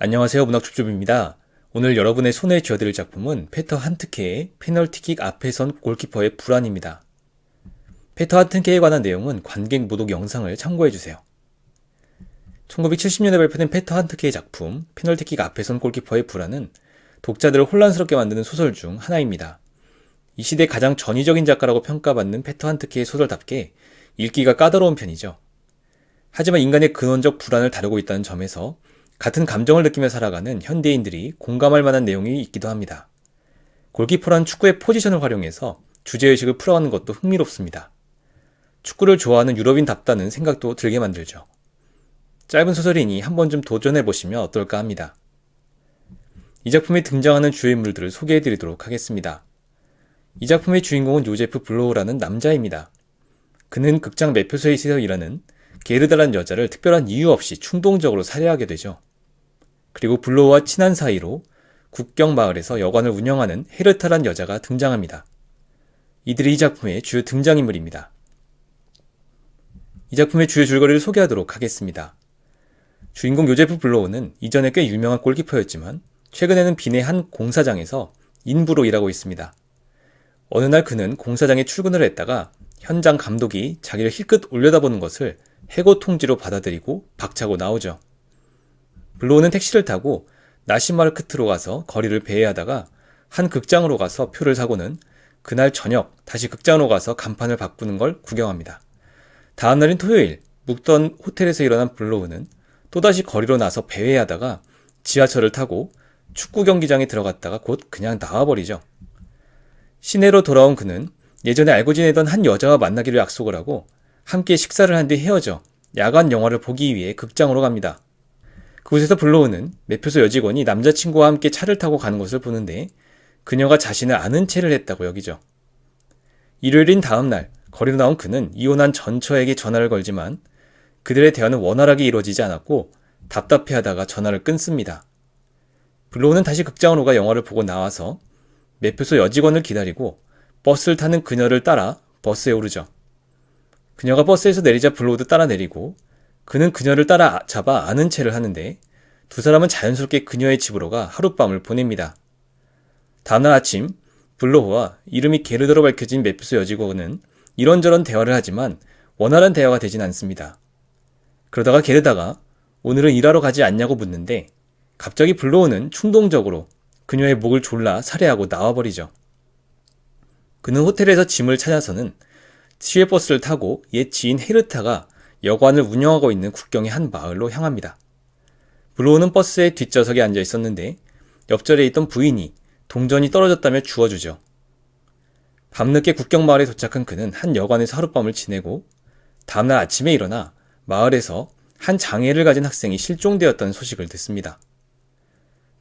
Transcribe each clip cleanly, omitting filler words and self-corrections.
안녕하세요. 문학줍줍입니다. 오늘 여러분의 손에 쥐어드릴 작품은 페터 한트케의 페널티킥 앞에선 골키퍼의 불안입니다. 페터 한트케에 관한 내용은 관객 모독 영상을 참고해주세요. 1970년에 발표된 페터 한트케의 작품 페널티킥 앞에선 골키퍼의 불안은 독자들을 혼란스럽게 만드는 소설 중 하나입니다. 이 시대 가장 전위적인 작가라고 평가받는 페터 한트케의 소설답게 읽기가 까다로운 편이죠. 하지만 인간의 근원적 불안을 다루고 있다는 점에서 같은 감정을 느끼며 살아가는 현대인들이 공감할 만한 내용이 있기도 합니다. 골키퍼란 축구의 포지션을 활용해서 주제의식을 풀어가는 것도 흥미롭습니다. 축구를 좋아하는 유럽인답다는 생각도 들게 만들죠. 짧은 소설이니 한 번쯤 도전해보시면 어떨까 합니다. 이 작품에 등장하는 주요 인물들을 소개해드리도록 하겠습니다. 이 작품의 주인공은 요제프 블로우라는 남자입니다. 그는 극장 매표소에서 일하는 게르다라는 여자를 특별한 이유 없이 충동적으로 살해하게 되죠. 그리고 블로우와 친한 사이로 국경 마을에서 여관을 운영하는 헤르타란 여자가 등장합니다. 이들이 이 작품의 주요 등장인물입니다. 이 작품의 주요 줄거리를 소개하도록 하겠습니다. 주인공 요제프 블로우는 이전에 꽤 유명한 골키퍼였지만 최근에는 빈의 한 공사장에서 인부로 일하고 있습니다. 어느 날 그는 공사장에 출근을 했다가 현장 감독이 자기를 힐끗 올려다보는 것을 해고 통지로 받아들이고 박차고 나오죠. 블로우는 택시를 타고 나시마르크트로 가서 거리를 배회하다가 한 극장으로 가서 표를 사고는 그날 저녁 다시 극장으로 가서 간판을 바꾸는 걸 구경합니다. 다음날인 토요일 묵던 호텔에서 일어난 블로우는 또다시 거리로 나서 배회하다가 지하철을 타고 축구 경기장에 들어갔다가 곧 그냥 나와버리죠. 시내로 돌아온 그는 예전에 알고 지내던 한 여자와 만나기로 약속을 하고 함께 식사를 한 뒤 헤어져 야간 영화를 보기 위해 극장으로 갑니다. 그곳에서 블로우는 매표소 여직원이 남자친구와 함께 차를 타고 가는 것을 보는데 그녀가 자신을 아는 체를 했다고 여기죠. 일요일인 다음날 거리로 나온 그는 이혼한 전처에게 전화를 걸지만 그들의 대화는 원활하게 이루어지지 않았고 답답해하다가 전화를 끊습니다. 블로우는 다시 극장으로 가 영화를 보고 나와서 매표소 여직원을 기다리고 버스를 타는 그녀를 따라 버스에 오르죠. 그녀가 버스에서 내리자 블로우도 따라 내리고 그는 그녀를 따라잡아 아는 체를 하는데 두 사람은 자연스럽게 그녀의 집으로 가 하룻밤을 보냅니다. 다음날 아침 블로우와 이름이 게르다로 밝혀진 매표소 여직원은 이런저런 대화를 하지만 원활한 대화가 되진 않습니다. 그러다가 게르다가 오늘은 일하러 가지 않냐고 묻는데 갑자기 블로우는 충동적으로 그녀의 목을 졸라 살해하고 나와버리죠. 그는 호텔에서 짐을 찾아서는 시외버스를 타고 옛 지인 헤르타가 여관을 운영하고 있는 국경의 한 마을로 향합니다. 블로우는 버스의 뒷좌석에 앉아 있었는데 옆자리에 있던 부인이 동전이 떨어졌다며 주워주죠. 밤늦게 국경 마을에 도착한 그는 한 여관에서 하룻밤을 지내고 다음날 아침에 일어나 마을에서 한 장애를 가진 학생이 실종되었다는 소식을 듣습니다.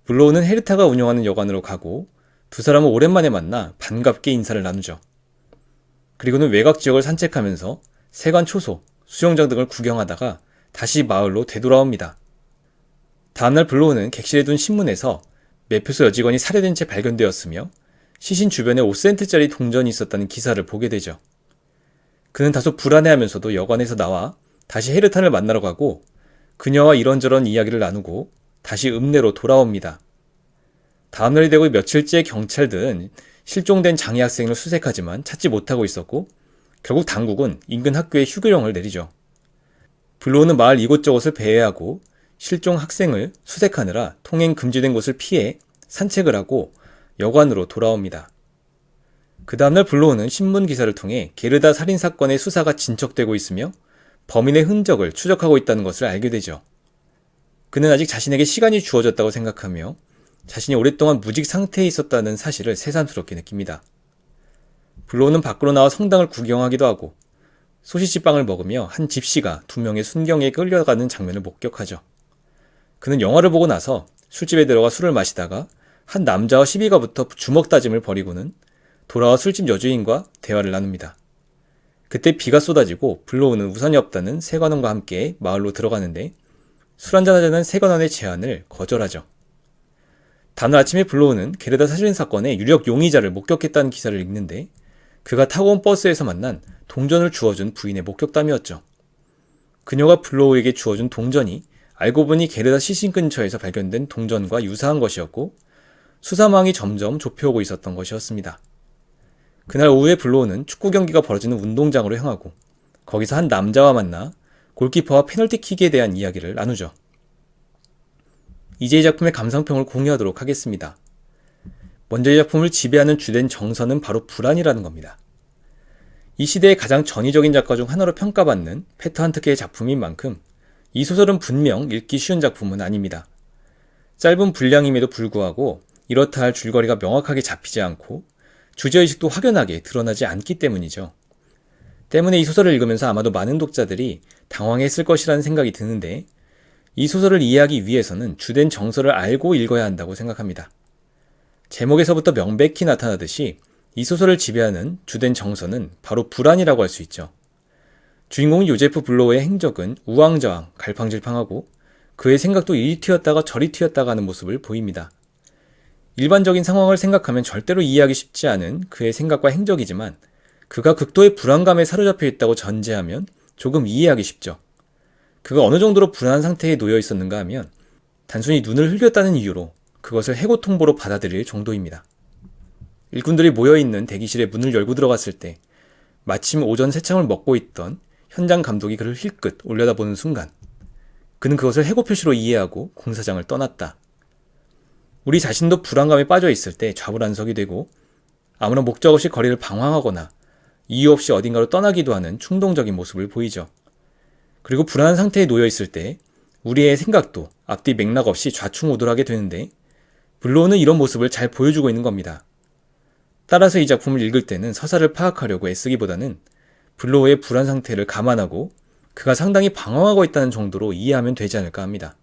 블로우는 헤르타가 운영하는 여관으로 가고 두 사람은 오랜만에 만나 반갑게 인사를 나누죠. 그리고는 외곽 지역을 산책하면서 세관 초소, 수영장 등을 구경하다가 다시 마을로 되돌아옵니다. 다음날 블로우는 객실에 둔 신문에서 매표소 여직원이 살해된 채 발견되었으며 시신 주변에 5센트짜리 동전이 있었다는 기사를 보게 되죠. 그는 다소 불안해하면서도 여관에서 나와 다시 헤르탄을 만나러 가고 그녀와 이런저런 이야기를 나누고 다시 읍내로 돌아옵니다. 다음날이 되고 며칠째 경찰들은 실종된 장애 학생을 수색하지만 찾지 못하고 있었고 결국 당국은 인근 학교에 휴교령을 내리죠. 블로우는 마을 이곳저곳을 배회하고 실종 학생을 수색하느라 통행 금지된 곳을 피해 산책을 하고 여관으로 돌아옵니다. 그 다음날 블로우는 신문 기사를 통해 게르다 살인사건의 수사가 진척되고 있으며 범인의 흔적을 추적하고 있다는 것을 알게 되죠. 그는 아직 자신에게 시간이 주어졌다고 생각하며 자신이 오랫동안 무직 상태에 있었다는 사실을 새삼스럽게 느낍니다. 블로우는 밖으로 나와 성당을 구경하기도 하고 소시지빵을 먹으며 한 집시가 두 명의 순경에 끌려가는 장면을 목격하죠. 그는 영화를 보고 나서 술집에 들어가 술을 마시다가 한 남자와 시비가 붙어 주먹 다짐을 벌이고는 돌아와 술집 여주인과 대화를 나눕니다. 그때 비가 쏟아지고 블로우는 우산이 없다는 세관원과 함께 마을로 들어가는데 술 한잔하자는 세관원의 제안을 거절하죠. 다음날 아침에 블로우는 게르다 살인사건의 유력 용의자를 목격했다는 기사를 읽는데 그가 타고 온 버스에서 만난 동전을 주워준 부인의 목격담이었죠. 그녀가 블로우에게 주워준 동전이 알고 보니 게르다 시신 근처에서 발견된 동전과 유사한 것이었고 수사망이 점점 좁혀오고 있었던 것이었습니다. 그날 오후에 블로우는 축구 경기가 벌어지는 운동장으로 향하고 거기서 한 남자와 만나 골키퍼와 페널티킥에 대한 이야기를 나누죠. 이제 이 작품의 감상평을 공유하도록 하겠습니다. 먼저 이 작품을 지배하는 주된 정서는 바로 불안이라는 겁니다. 이 시대의 가장 전위적인 작가 중 하나로 평가받는 페터 한트케의 작품인 만큼 이 소설은 분명 읽기 쉬운 작품은 아닙니다. 짧은 분량임에도 불구하고 이렇다 할 줄거리가 명확하게 잡히지 않고 주제의식도 확연하게 드러나지 않기 때문이죠. 때문에 이 소설을 읽으면서 아마도 많은 독자들이 당황했을 것이라는 생각이 드는데 이 소설을 이해하기 위해서는 주된 정서를 알고 읽어야 한다고 생각합니다. 제목에서부터 명백히 나타나듯이 이 소설을 지배하는 주된 정서는 바로 불안이라고 할 수 있죠. 주인공인 요제프 블로우의 행적은 우왕좌왕 갈팡질팡하고 그의 생각도 이리 튀었다가 저리 튀었다가 하는 모습을 보입니다. 일반적인 상황을 생각하면 절대로 이해하기 쉽지 않은 그의 생각과 행적이지만 그가 극도의 불안감에 사로잡혀 있다고 전제하면 조금 이해하기 쉽죠. 그가 어느 정도로 불안한 상태에 놓여 있었는가 하면 단순히 눈을 흘렸다는 이유로 그것을 해고 통보로 받아들일 정도입니다. 일꾼들이 모여있는 대기실에 문을 열고 들어갔을 때 마침 오전 새참을 먹고 있던 현장 감독이 그를 힐끗 올려다보는 순간 그는 그것을 해고 표시로 이해하고 공사장을 떠났다. 우리 자신도 불안감에 빠져 있을 때 좌불안석이 되고 아무런 목적 없이 거리를 방황하거나 이유 없이 어딘가로 떠나기도 하는 충동적인 모습을 보이죠. 그리고 불안한 상태에 놓여 있을 때 우리의 생각도 앞뒤 맥락 없이 좌충우돌하게 되는데 블로우는 이런 모습을 잘 보여주고 있는 겁니다. 따라서 이 작품을 읽을 때는 서사를 파악하려고 애쓰기보다는 블로우의 불안 상태를 감안하고 그가 상당히 방황하고 있다는 정도로 이해하면 되지 않을까 합니다.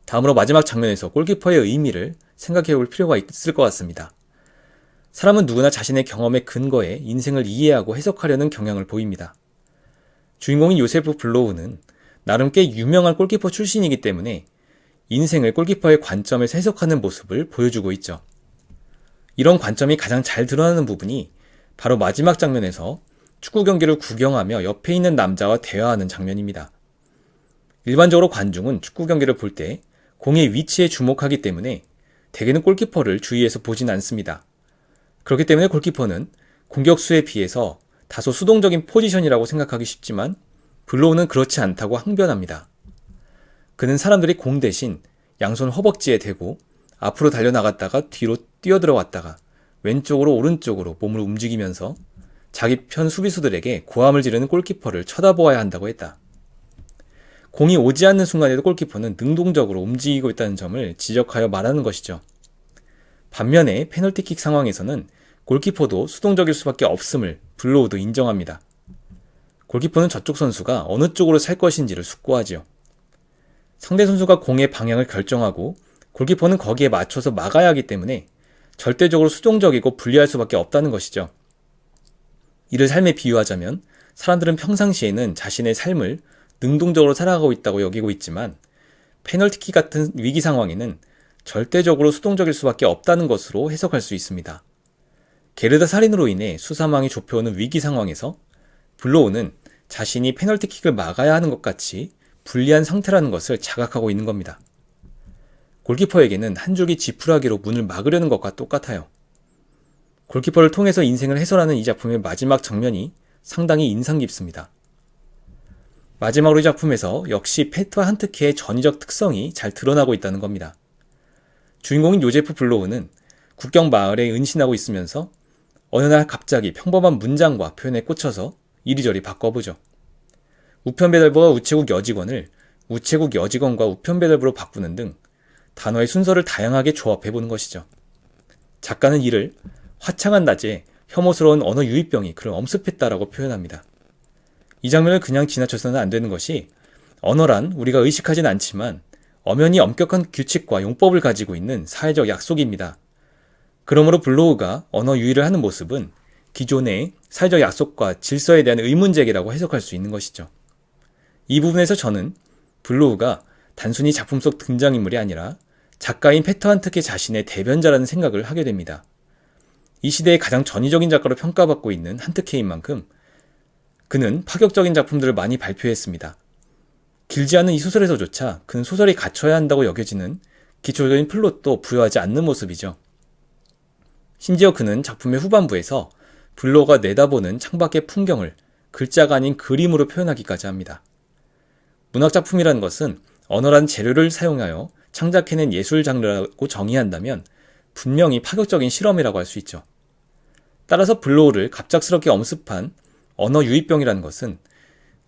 다음으로 마지막 장면에서 골키퍼의 의미를 생각해 볼 필요가 있을 것 같습니다. 사람은 누구나 자신의 경험에 근거해 인생을 이해하고 해석하려는 경향을 보입니다. 주인공인 요세프 블로우는 나름 꽤 유명한 골키퍼 출신이기 때문에 인생을 골키퍼의 관점에서 해석하는 모습을 보여주고 있죠. 이런 관점이 가장 잘 드러나는 부분이 바로 마지막 장면에서 축구 경기를 구경하며 옆에 있는 남자와 대화하는 장면입니다. 일반적으로 관중은 축구 경기를 볼 때 공의 위치에 주목하기 때문에 대개는 골키퍼를 주위에서 보진 않습니다. 그렇기 때문에 골키퍼는 공격수에 비해서 다소 수동적인 포지션이라고 생각하기 쉽지만 블로우는 그렇지 않다고 항변합니다. 그는 사람들이 공 대신 양손 허벅지에 대고 앞으로 달려나갔다가 뒤로 뛰어들어왔다가 왼쪽으로 오른쪽으로 몸을 움직이면서 자기 편 수비수들에게 고함을 지르는 골키퍼를 쳐다보아야 한다고 했다. 공이 오지 않는 순간에도 골키퍼는 능동적으로 움직이고 있다는 점을 지적하여 말하는 것이죠. 반면에 페널티킥 상황에서는 골키퍼도 수동적일 수밖에 없음을 블로우도 인정합니다. 골키퍼는 저쪽 선수가 어느 쪽으로 찰 것인지를 숙고하지요. 상대 선수가 공의 방향을 결정하고 골키퍼는 거기에 맞춰서 막아야 하기 때문에 절대적으로 수동적이고 불리할 수밖에 없다는 것이죠. 이를 삶에 비유하자면 사람들은 평상시에는 자신의 삶을 능동적으로 살아가고 있다고 여기고 있지만 페널티킥 같은 위기 상황에는 절대적으로 수동적일 수밖에 없다는 것으로 해석할 수 있습니다. 게르다 살인으로 인해 수사망이 좁혀오는 위기 상황에서 블로우는 자신이 페널티킥을 막아야 하는 것 같이 불리한 상태라는 것을 자각하고 있는 겁니다. 골키퍼에게는 한 줄기 지푸라기로 문을 막으려는 것과 똑같아요. 골키퍼를 통해서 인생을 해설하는 이 작품의 마지막 장면이 상당히 인상 깊습니다. 마지막으로 이 작품에서 역시 페터 한트케의 전위적 특성이 잘 드러나고 있다는 겁니다. 주인공인 요제프 블로우는 국경 마을에 은신하고 있으면서 어느 날 갑자기 평범한 문장과 표현에 꽂혀서 이리저리 바꿔보죠. 우편배달부가 우체국 여직원을 우체국 여직원과 우편배달부로 바꾸는 등 단어의 순서를 다양하게 조합해보는 것이죠. 작가는 이를 화창한 낮에 혐오스러운 언어 유입병이 그를 엄습했다라고 표현합니다. 이 장면을 그냥 지나쳐서는 안 되는 것이 언어란 우리가 의식하진 않지만 엄연히 엄격한 규칙과 용법을 가지고 있는 사회적 약속입니다. 그러므로 블로우가 언어 유희를 하는 모습은 기존의 사회적 약속과 질서에 대한 의문제기라고 해석할 수 있는 것이죠. 이 부분에서 저는 블로우가 단순히 작품 속 등장인물이 아니라 작가인 페터 한트케 자신의 대변자라는 생각을 하게 됩니다. 이 시대의 가장 전위적인 작가로 평가받고 있는 한트케인 만큼 그는 파격적인 작품들을 많이 발표했습니다. 길지 않은 이 소설에서조차 그는 소설이 갖춰야 한다고 여겨지는 기초적인 플롯도 부여하지 않는 모습이죠. 심지어 그는 작품의 후반부에서 블로어가 내다보는 창밖의 풍경을 글자가 아닌 그림으로 표현하기까지 합니다. 문학작품이라는 것은 언어란 재료를 사용하여 창작해낸 예술 장르라고 정의한다면 분명히 파격적인 실험이라고 할 수 있죠. 따라서 블로어를 갑작스럽게 엄습한 언어 유입병이라는 것은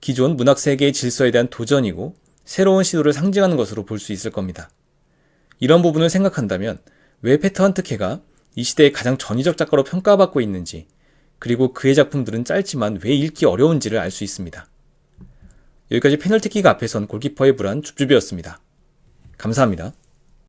기존 문학 세계의 질서에 대한 도전이고 새로운 시도를 상징하는 것으로 볼 수 있을 겁니다. 이런 부분을 생각한다면 왜 페터 한트케가 이 시대의 가장 전위적 작가로 평가받고 있는지, 그리고 그의 작품들은 짧지만 왜 읽기 어려운지를 알 수 있습니다. 여기까지 페널티킥 앞에 선 골키퍼의 불안 줍줍이었습니다. 감사합니다.